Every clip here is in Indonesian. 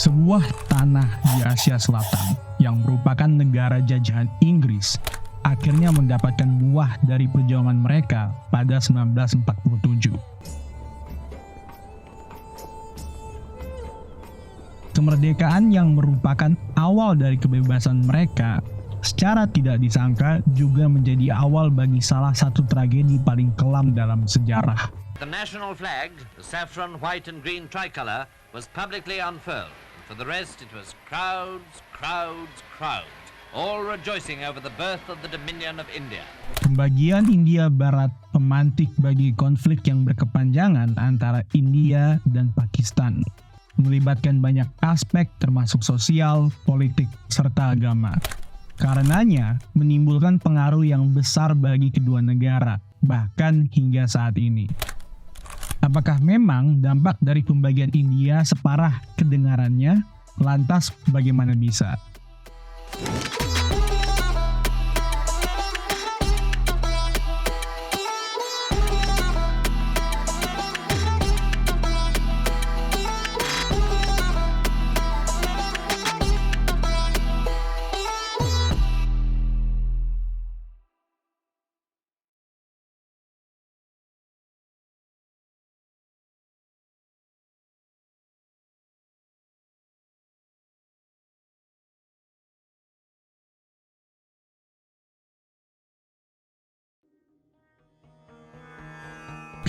Sebuah tanah di Asia Selatan yang merupakan negara jajahan Inggris akhirnya mendapatkan buah dari perjuangan mereka pada 1947. Kemerdekaan yang merupakan awal dari kebebasan mereka secara tidak disangka juga menjadi awal bagi salah satu tragedi paling kelam dalam sejarah. The national flag, the saffron, white and green tricolour, was publicly unfurled. For the rest, it was crowds, all rejoicing over the birth of the Dominion of India. Pembagian India Barat pemantik bagi konflik yang berkepanjangan antara India dan Pakistan, melibatkan banyak aspek termasuk sosial, politik, serta agama. Karenanya, menimbulkan pengaruh yang besar bagi kedua negara, bahkan hingga saat ini. Apakah memang dampak dari pembagian India separah kedengarannya? Lantas bagaimana bisa?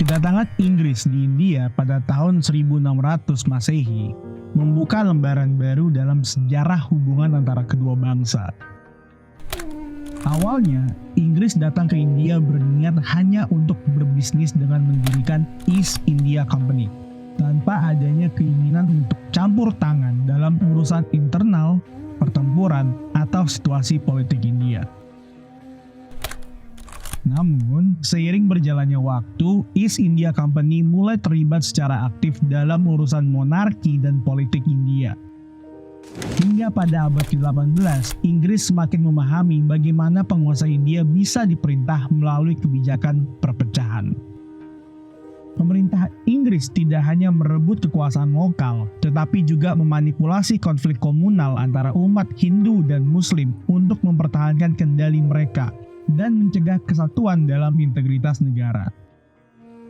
Kedatangan Inggris di India pada tahun 1600 Masehi membuka lembaran baru dalam sejarah hubungan antara kedua bangsa. Awalnya, Inggris datang ke India berniat hanya untuk berbisnis dengan mendirikan East India Company, tanpa adanya keinginan untuk campur tangan dalam urusan internal, pertempuran, atau situasi politik India. Namun, seiring berjalannya waktu, East India Company mulai terlibat secara aktif dalam urusan monarki dan politik India. Hingga pada abad ke-18, Inggris semakin memahami bagaimana penguasa India bisa diperintah melalui kebijakan perpecahan. Pemerintah Inggris tidak hanya merebut kekuasaan lokal, tetapi juga memanipulasi konflik komunal antara umat Hindu dan Muslim untuk mempertahankan kendali mereka dan mencegah kesatuan dalam integritas negara.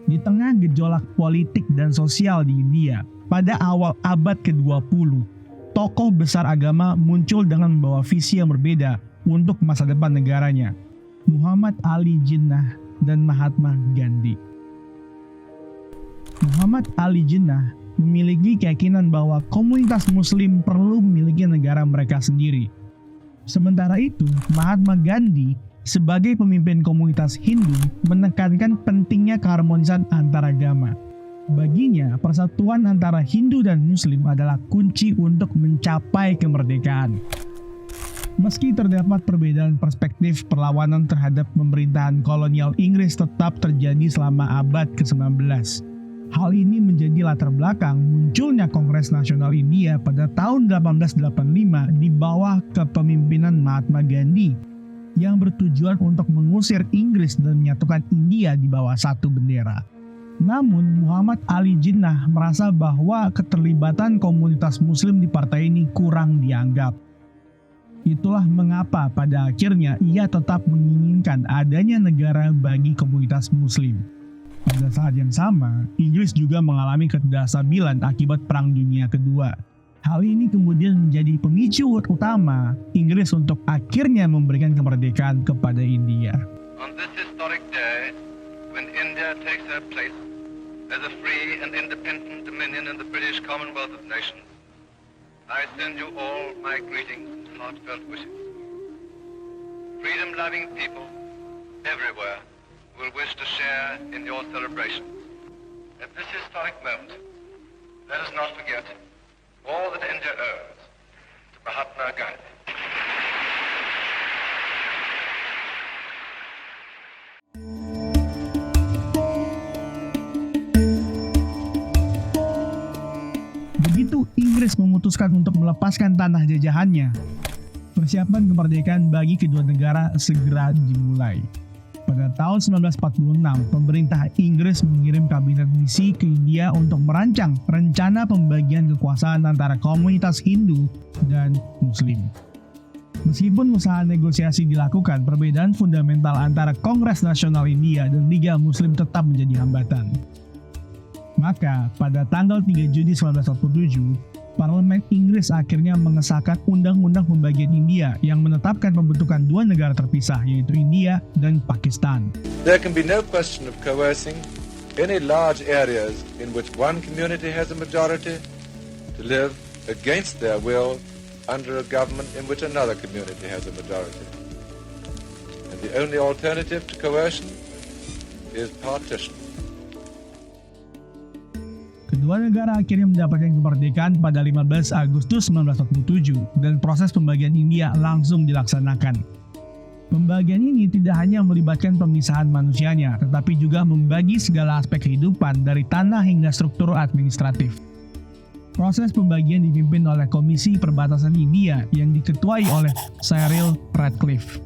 Di tengah gejolak politik dan sosial di India, pada awal abad ke-20, tokoh besar agama muncul dengan membawa visi yang berbeda untuk masa depan negaranya, Muhammad Ali Jinnah dan Mahatma Gandhi. Muhammad Ali Jinnah memiliki keyakinan bahwa komunitas Muslim perlu memiliki negara mereka sendiri. Sementara itu, Mahatma Gandhi sebagai pemimpin komunitas Hindu menekankan pentingnya keharmonisan antaragama. Baginya, persatuan antara Hindu dan Muslim adalah kunci untuk mencapai kemerdekaan. Meski terdapat perbedaan perspektif, perlawanan terhadap pemerintahan kolonial Inggris tetap terjadi selama abad ke-19. Hal ini menjadi latar belakang munculnya Kongres Nasional India pada tahun 1885 di bawah kepemimpinan Mahatma Gandhi, yang bertujuan untuk mengusir Inggris dan menyatukan India di bawah satu bendera. Namun, Muhammad Ali Jinnah merasa bahwa keterlibatan komunitas Muslim di partai ini kurang dianggap. Itulah mengapa pada akhirnya ia tetap menginginkan adanya negara bagi komunitas Muslim. Pada saat yang sama, Inggris juga mengalami ketidakstabilan akibat Perang Dunia Kedua. Hal ini kemudian menjadi pemicu utama Inggris untuk akhirnya memberikan kemerdekaan kepada India. On this historic day, when India takes her place as a free and independent dominion in the British Commonwealth of Nations, I send you all my greetings and heartfelt wishes. Freedom-loving people everywhere will wish to share in your celebration. At this historic moment, let us not forget all that India owes to Mahatma Gandhi. Begitu Inggris memutuskan untuk melepaskan tanah jajahannya, persiapan kemerdekaan bagi kedua negara segera dimulai. Pada tahun 1946, pemerintah Inggris mengirim kabinet misi ke India untuk merancang rencana pembagian kekuasaan antara komunitas Hindu dan Muslim. Meskipun usaha negosiasi dilakukan, perbedaan fundamental antara Kongres Nasional India dan Liga Muslim tetap menjadi hambatan. Maka, pada tanggal 3 Juni 1947, Parlemen Inggris akhirnya mengesahkan Undang-Undang Pembagian India yang menetapkan pembentukan dua negara terpisah, yaitu India dan Pakistan. There can be no question of coercing any large areas in which one community has a majority to live against their will under a government in which another community has a majority. And the only alternative to coercion is partition. Kedua negara akhirnya mendapatkan kemerdekaan pada 15 Agustus 1947 dan proses pembagian India langsung dilaksanakan. Pembagian ini tidak hanya melibatkan pemisahan manusianya, tetapi juga membagi segala aspek kehidupan dari tanah hingga struktur administratif. Proses pembagian dipimpin oleh Komisi Perbatasan India yang diketuai oleh Cyril Radcliffe,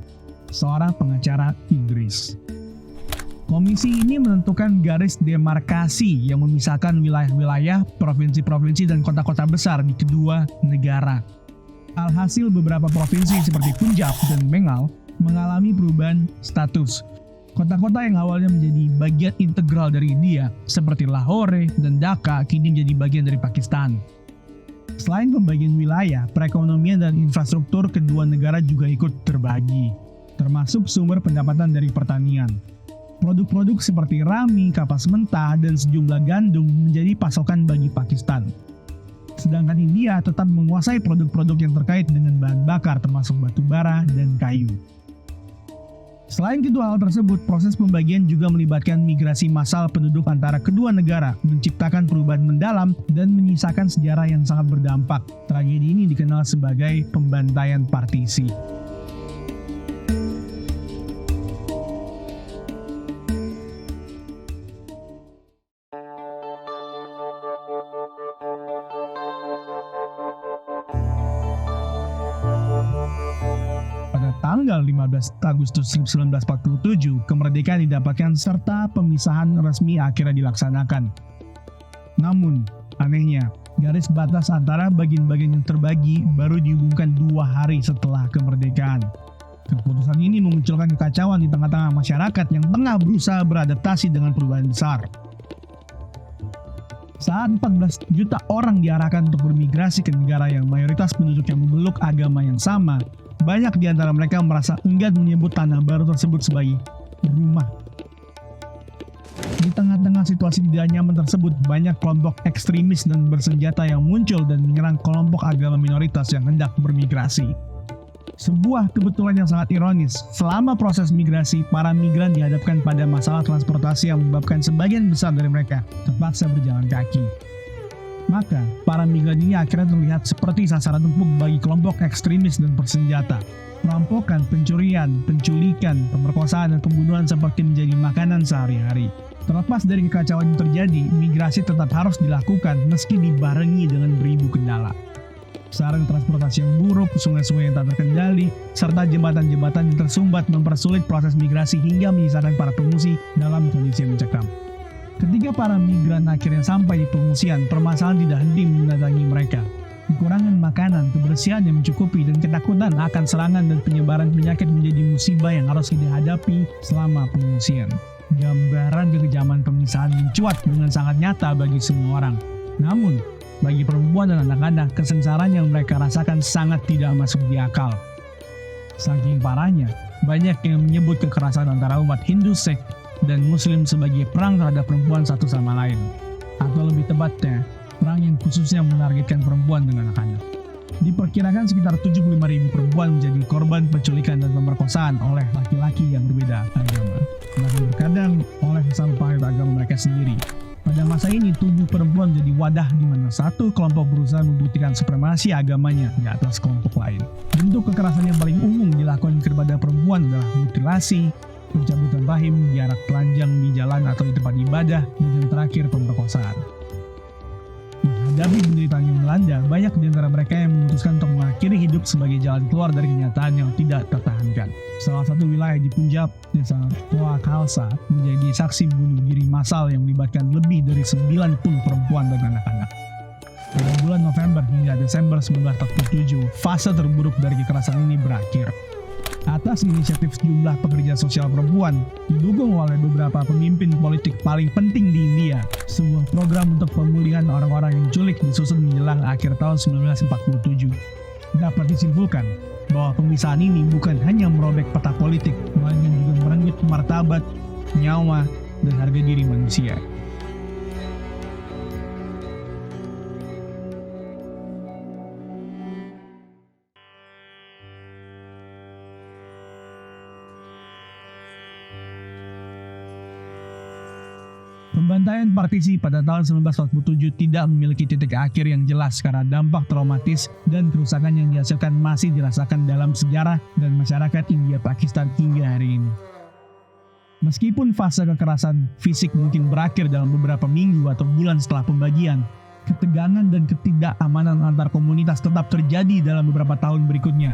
seorang pengacara Inggris. Komisi ini menentukan garis demarkasi yang memisahkan wilayah-wilayah, provinsi-provinsi, dan kota-kota besar di kedua negara. Alhasil beberapa provinsi seperti Punjab dan Bengal mengalami perubahan status. Kota-kota yang awalnya menjadi bagian integral dari India, seperti Lahore dan Dhaka, kini menjadi bagian dari Pakistan. Selain pembagian wilayah, perekonomian dan infrastruktur kedua negara juga ikut terbagi, termasuk sumber pendapatan dari pertanian. Produk-produk seperti rami, kapas mentah, dan sejumlah gandum menjadi pasokan bagi Pakistan. Sedangkan India tetap menguasai produk-produk yang terkait dengan bahan bakar termasuk batu bara dan kayu. Selain kedua hal tersebut, proses pembagian juga melibatkan migrasi massal penduduk antara kedua negara, menciptakan perubahan mendalam dan menyisakan sejarah yang sangat berdampak. Tragedi ini dikenal sebagai pembantaian partisi. Tanggal 15 Agustus 1947, kemerdekaan didapatkan serta pemisahan resmi akhirnya dilaksanakan. Namun, anehnya, garis batas antara bagian-bagian yang terbagi baru diumumkan 2 hari setelah kemerdekaan. Keputusan ini memunculkan kekacauan di tengah-tengah masyarakat yang tengah berusaha beradaptasi dengan perubahan besar. Saat 14 juta orang diarahkan untuk bermigrasi ke negara yang mayoritas penduduknya memeluk agama yang sama, banyak di antara mereka merasa enggan menyebut tanah baru tersebut sebagai rumah. Di tengah-tengah situasi tidak nyaman tersebut, banyak kelompok ekstremis dan bersenjata yang muncul dan menyerang kelompok agama minoritas yang hendak bermigrasi. Sebuah kebetulan yang sangat ironis, selama proses migrasi, para migran dihadapkan pada masalah transportasi yang menyebabkan sebagian besar dari mereka terpaksa berjalan kaki. Maka, para migran ini akhirnya terlihat seperti sasaran empuk bagi kelompok ekstremis dan bersenjata. Perampokan, pencurian, penculikan, pemerkosaan, dan pembunuhan seperti menjadi makanan sehari-hari. Terlepas dari kekacauan yang terjadi, migrasi tetap harus dilakukan meski dibarengi dengan beribu kendala. Sarana transportasi yang buruk, sungai-sungai yang tak terkendali, serta jembatan-jembatan yang tersumbat mempersulit proses migrasi hingga menyisakan para pengungsi dalam kondisi yang mencekam. Ketika para migran akhirnya sampai di pengungsian, permasalahan tidak henti mendatangi mereka. Kekurangan makanan, kebersihan yang mencukupi, dan ketakutan akan serangan dan penyebaran penyakit menjadi musibah yang harus dihadapi selama pengungsian. Gambaran kekejaman pemisahan mencuat dengan sangat nyata bagi semua orang. Namun, bagi perempuan dan anak-anak, kesengsaraan yang mereka rasakan sangat tidak masuk di akal. Saking parahnya, banyak yang menyebut kekerasan antara umat Hindu Sikh dan Muslim sebagai perang terhadap perempuan satu sama lain. Atau lebih tepatnya, perang yang khususnya menargetkan perempuan dan anak-anak. Diperkirakan sekitar 75.000 perempuan menjadi korban penculikan dan pemerkosaan oleh laki-laki yang berbeda agama. Bahkan terkadang oleh sesama penganut agama mereka sendiri. Pada masa ini, tubuh perempuan menjadi wadah di mana satu kelompok berusaha membuktikan supremasi agamanya di atas kelompok lain. Bentuk kekerasan yang paling umum dilakukan kepada perempuan adalah mutilasi, pencabutan rahim, jarak telanjang di jalan atau di tempat ibadah, dan yang terakhir pemerkosaan. Menghadapi penderitaan yang melanda, banyak di antara mereka yang memutuskan untuk mengakhiri hidup sebagai jalan keluar dari kenyataan yang tidak tertahankan. Salah satu wilayah di Punjab, desa Toa Khalsa, menjadi saksi bunuh diri massal yang melibatkan lebih dari 90 perempuan dan anak-anak. Pada bulan November hingga Desember 1947, fase terburuk dari kekerasan ini berakhir. Atas inisiatif sejumlah pekerja sosial perempuan, didukung oleh beberapa pemimpin politik paling penting di India, sebuah program untuk pemulihan orang-orang yang diculik disusun menjelang akhir tahun 1947. Dapat disimpulkan bahwa pemisahan ini bukan hanya merobek peta politik, melainkan juga merenggut martabat, nyawa, dan harga diri manusia. Pembantaian partisi pada tahun 1947 tidak memiliki titik akhir yang jelas karena dampak traumatis dan kerusakan yang dihasilkan masih dirasakan dalam sejarah dan masyarakat India Pakistan hingga hari ini. Meskipun fase kekerasan fisik mungkin berakhir dalam beberapa minggu atau bulan setelah pembagian, ketegangan dan ketidakamanan antar komunitas tetap terjadi dalam beberapa tahun berikutnya,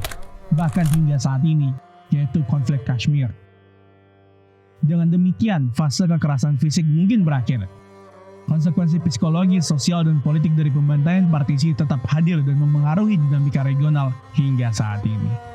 bahkan hingga saat ini, yaitu konflik Kashmir. Dengan demikian, fase kekerasan fisik mungkin berakhir. Konsekuensi psikologis, sosial, dan politik dari pembantaian partisi tetap hadir dan memengaruhi dinamika regional hingga saat ini.